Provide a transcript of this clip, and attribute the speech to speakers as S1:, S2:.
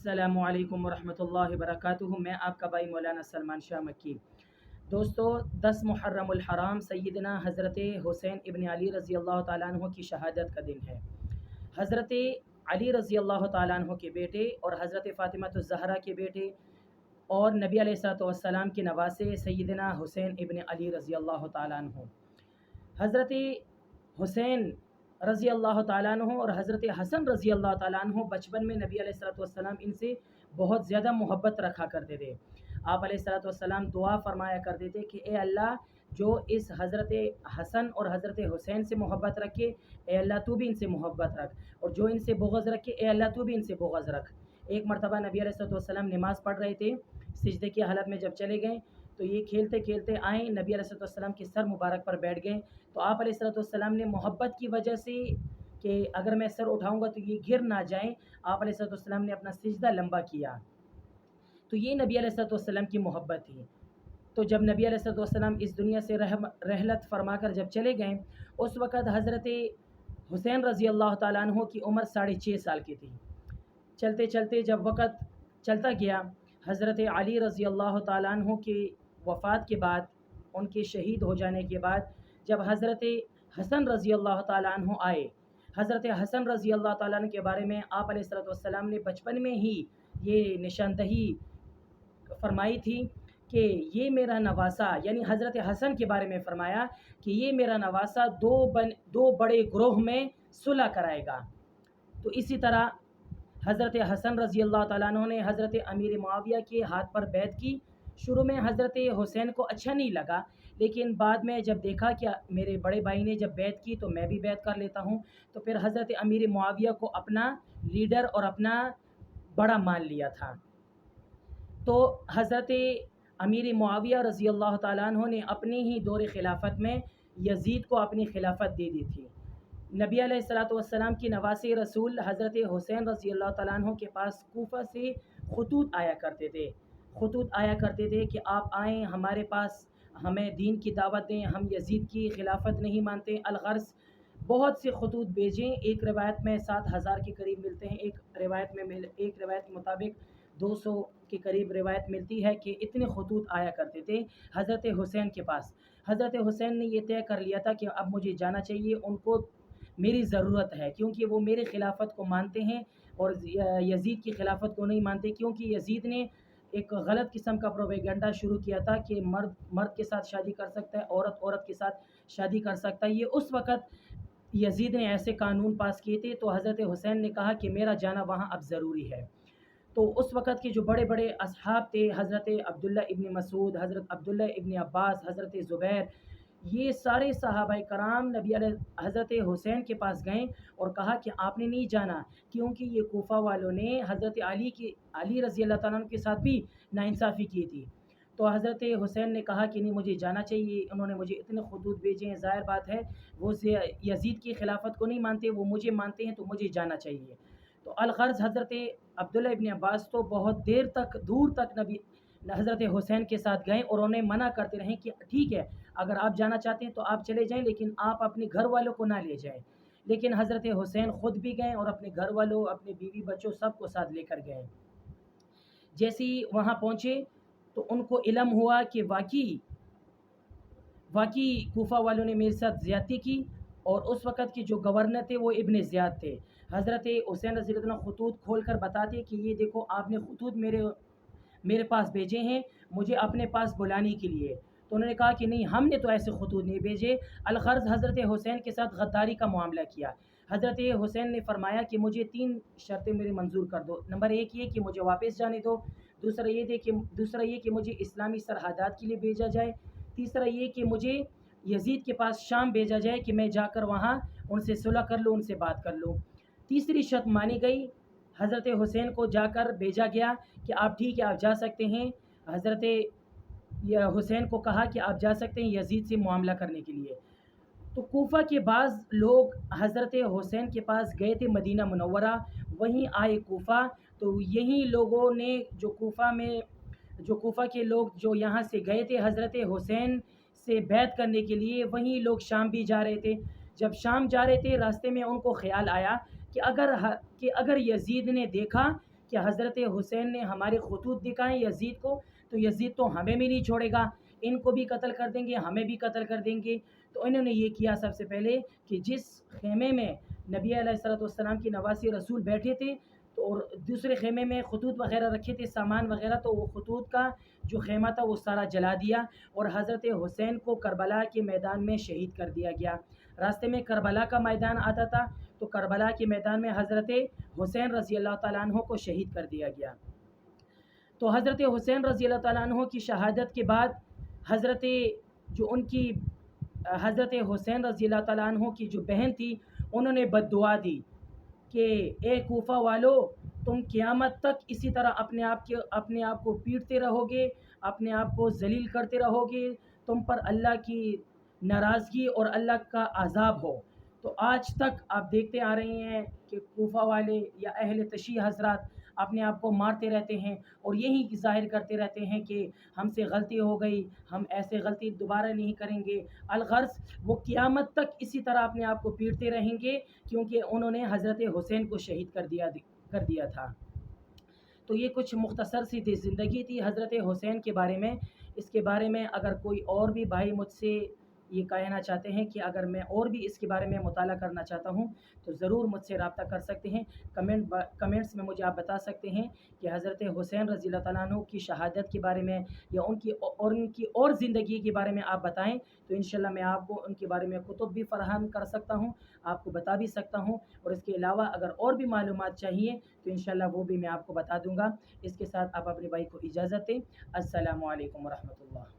S1: السلام علیکم ورحمۃ اللہ وبرکاتہ۔ میں آپ کا بھائی مولانا سلمان شاہ مکی۔ دوستو، 10 محرم الحرام سیدنا حضرت حسین ابن علی رضی اللہ تعالیٰ عنہ کی شہادت کا دن ہے۔ حضرت علی رضی اللہ تعالیٰ عنہ کے بیٹے اور حضرت فاطمہ الزہرا کے بیٹے اور نبی علیہ الصلوۃ والسلام کے نواسے سیدنا حسین ابن علی رضی اللہ تعالیٰ عنہ۔ حضرت حسین رضی اللہ تعالیٰ عنہ اور حضرت حسن رضی اللہ تعالیٰ عنہ بچپن میں نبی علیہ الصلوۃ والسلام ان سے بہت زیادہ محبت رکھا کرتے تھے۔ آپ علیہ الصلوۃ والسلام دعا فرمایا کرتے تھے کہ اے اللہ، جو اس حضرت حسن اور حضرت حسین سے محبت رکھے، اے اللہ تو بھی ان سے محبت رکھ، اور جو ان سے بغض رکھے، اے اللہ تو بھی ان سے بغض رکھ۔ ایک مرتبہ نبی علیہ الصلوۃ والسلام نماز پڑھ رہے تھے، سجدے کی حالت میں جب چلے گئے تو یہ کھیلتے کھیلتے آئیں، نبی علیہ الصلوۃ والسلام کے سر مبارک پر بیٹھ گئے، تو آپ علیہ الصلوۃ والسلام نے محبت کی وجہ سے کہ اگر میں سر اٹھاؤں گا تو یہ گر نہ جائیں، آپ علیہ الصلوۃ والسلام نے اپنا سجدہ لمبا کیا، تو یہ نبی علیہ الصلوۃ والسلام کی محبت تھی۔ تو جب نبی علیہ الصلوۃ والسلام اس دنیا سے رحلت فرما کر جب چلے گئے، اس وقت حضرت حسین رضی اللہ تعالیٰ عنہ کی عمر 6.5 سال کی تھی۔ چلتے چلتے جب وقت چلتا گیا، حضرت علی رضی اللہ تعالیٰ عنہ کی وفات کے بعد، ان کے شہید ہو جانے کے بعد، جب حضرت حسن رضی اللہ تعالیٰ عنہ آئے، حضرت حسن رضی اللہ تعالیٰ عنہ کے بارے میں آپ علیہ الصلوۃ والسلام نے بچپن میں ہی یہ نشاندہی فرمائی تھی کہ یہ میرا نواسا، یعنی حضرت حسن کے بارے میں فرمایا کہ یہ میرا نواسا دو بڑے گروہ میں صلح کرائے گا۔ تو اسی طرح حضرت حسن رضی اللہ تعالیٰ عنہ نے حضرت امیر معاویہ کے ہاتھ پر بیعت کی۔ شروع میں حضرت حسین کو اچھا نہیں لگا، لیکن بعد میں جب دیکھا کہ میرے بڑے بھائی نے جب بیعت کی تو میں بھی بیعت کر لیتا ہوں، تو پھر حضرت امیر معاویہ کو اپنا لیڈر اور اپنا بڑا مان لیا تھا۔ تو حضرت امیر معاویہ رضی اللہ تعالیٰ عنہ نے اپنی ہی دور خلافت میں یزید کو اپنی خلافت دے دی تھی۔ نبی علیہ الصلوۃ والسلام کی نواسے رسول حضرت حسین رضی اللہ تعالیٰ عنہ کے پاس کوفہ سے خطوط آیا کرتے تھے کہ آپ آئیں ہمارے پاس، ہمیں دین کی دعوت دیں، ہم یزید کی خلافت نہیں مانتے، الغرض بہت سے خطوط بھیجیں۔ ایک روایت میں 7,000 کے قریب ملتے ہیں، ایک روایت کے مطابق 200 کے قریب روایت ملتی ہے کہ اتنے خطوط آیا کرتے تھے حضرت حسین کے پاس۔ حضرت حسین نے یہ طے کر لیا تھا کہ اب مجھے جانا چاہیے، ان کو میری ضرورت ہے، کیونکہ وہ میرے خلافت کو مانتے ہیں اور یزید کی خلافت کو نہیں مانتے، کیونکہ یزید نے ایک غلط قسم کا پروپیگنڈا شروع کیا تھا کہ مرد کے ساتھ شادی کر سکتا ہے، عورت کے ساتھ شادی کر سکتا ہے۔ یہ اس وقت یزید نے ایسے قانون پاس کیے تھے، تو حضرت حسین نے کہا کہ میرا جانا وہاں اب ضروری ہے۔ تو اس وقت کے جو بڑے بڑے اصحاب تھے، حضرت عبداللہ ابن مسعود، حضرت عبداللہ ابن عباس، حضرت زبیر، یہ سارے صحابہ کرام نبی علیہ حضرت حسین کے پاس گئے اور کہا کہ آپ نے نہیں جانا، کیونکہ یہ کوفہ والوں نے حضرت علی رضی اللہ تعالیٰ عنہ کے ساتھ بھی ناانصافی کی تھی۔ تو حضرت حسین نے کہا کہ نہیں، مجھے جانا چاہیے، انہوں نے مجھے اتنے خطوط بھیجے ہیں، ظاہر بات ہے وہ یزید کی خلافت کو نہیں مانتے، وہ مجھے مانتے ہیں، تو مجھے جانا چاہیے۔ تو الغرض حضرت عبداللہ ابن عباس تو بہت دور تک حضرت حسین کے ساتھ گئے اور انہیں منع کرتے رہے کہ ٹھیک ہے، اگر آپ جانا چاہتے ہیں تو آپ چلے جائیں، لیکن آپ اپنے گھر والوں کو نہ لے جائیں۔ لیکن حضرت حسین خود بھی گئے اور اپنے گھر والوں، اپنے بیوی بچوں سب کو ساتھ لے کر گئے۔ جیسے ہی وہاں پہنچے تو ان کو علم ہوا کہ واقعی کوفہ والوں نے میرے ساتھ زیادتی کی، اور اس وقت کے جو گورنر تھے وہ ابن زیاد تھے۔ حضرت حسین رضی اللہ عنہ خطوط کھول کر بتاتے کہ یہ دیکھو، آپ نے خطوط میرے پاس بھیجے ہیں مجھے اپنے پاس بلانے کے لیے۔ تو انہوں نے کہا کہ نہیں، ہم نے تو ایسے خطوط نہیں بھیجے۔ الغرض حضرت حسین کے ساتھ غداری کا معاملہ کیا۔ حضرت حسین نے فرمایا کہ مجھے 3 شرطیں میری منظور کر دو۔ نمبر 1 یہ کہ مجھے واپس جانے دو، دوسرا یہ کہ مجھے اسلامی سرحدات کے لیے بھیجا جائے، تیسرا یہ کہ مجھے یزید کے پاس شام بھیجا جائے کہ میں جا کر وہاں ان سے صلح کر لوں، ان سے بات کر لوں۔ تیسری شرط مانی گئی، حضرت حسین کو جا کر بھیجا گیا کہ آپ ٹھیک ہے، آپ جا سکتے ہیں۔ حضرت حسین کو کہا کہ آپ جا سکتے ہیں یزید سے معاملہ کرنے کے لیے۔ تو کوفہ کے بعض لوگ حضرت حسین کے پاس گئے تھے مدینہ منورہ، وہیں آئے کوفہ، تو یہی لوگوں نے جو کوفہ کے لوگ جو یہاں سے گئے تھے حضرت حسین سے بیعت کرنے کے لیے، وہیں لوگ شام بھی جا رہے تھے۔ جب شام جا رہے تھے، راستے میں ان کو خیال آیا کہ اگر یزید نے دیکھا کہ حضرت حسین نے ہمارے خطوط دکھائیں یزید کو، تو یزید تو ہمیں بھی نہیں چھوڑے گا، ان کو بھی قتل کر دیں گے، ہمیں بھی قتل کر دیں گے۔ تو انہوں نے یہ کیا سب سے پہلے کہ جس خیمے میں نبی علیہ الصلوۃ والسلام کی نواسی رسول بیٹھے تھے، تو اور دوسرے خیمے میں خطوط وغیرہ رکھے تھے، سامان وغیرہ، تو وہ خطوط کا جو خیمہ تھا وہ سارا جلا دیا، اور حضرت حسین کو کربلا کے میدان میں شہید کر دیا گیا۔ راستے میں کربلا کا میدان آتا تھا، تو کربلا کے میدان میں حضرت حسین رضی اللہ تعالیٰ عنہ کو شہید کر دیا گیا۔ تو حضرت حسین رضی اللہ تعالیٰ عنہ کی شہادت کے بعد حضرت جو ان کی حضرت حسین رضی اللہ تعالیٰ عنہ کی جو بہن تھی، انہوں نے بد دعا دی کہ اے کوفہ والو، تم قیامت تک اسی طرح اپنے آپ کو پیٹتے رہو گے، اپنے آپ کو ذلیل کرتے رہو گے، تم پر اللہ کی ناراضگی اور اللہ کا عذاب ہو۔ تو آج تک آپ دیکھتے آ رہے ہیں کہ کوفہ والے یا اہل تشیع حضرات اپنے آپ کو مارتے رہتے ہیں اور یہی ظاہر کرتے رہتے ہیں کہ ہم سے غلطی ہو گئی، ہم ایسے غلطی دوبارہ نہیں کریں گے۔ الغرض وہ قیامت تک اسی طرح اپنے آپ کو پیٹتے رہیں گے، کیونکہ انہوں نے حضرت حسین کو شہید کر دیا تھا۔ تو یہ کچھ مختصر سی زندگی تھی حضرت حسین کے بارے میں۔ اس کے بارے میں اگر کوئی اور بھی بھائی مجھ سے یہ کہنا چاہتے ہیں کہ اگر میں اور بھی اس کے بارے میں مطالعہ کرنا چاہتا ہوں تو ضرور مجھ سے رابطہ کر سکتے ہیں۔ کمنٹس میں مجھے آپ بتا سکتے ہیں کہ حضرت حسین رضی اللہ تعالیٰ عنہ کی شہادت کے بارے میں یا ان کی اور زندگی کے بارے میں آپ بتائیں، تو انشاءاللہ میں آپ کو ان کے بارے میں کتب بھی فراہم کر سکتا ہوں، آپ کو بتا بھی سکتا ہوں، اور اس کے علاوہ اگر اور بھی معلومات چاہیے تو انشاءاللہ وہ بھی میں آپ کو بتا دوں گا۔ اس کے ساتھ آپ اپنے بھائی کو اجازت دیں۔ السلام علیکم ورحمۃ اللہ۔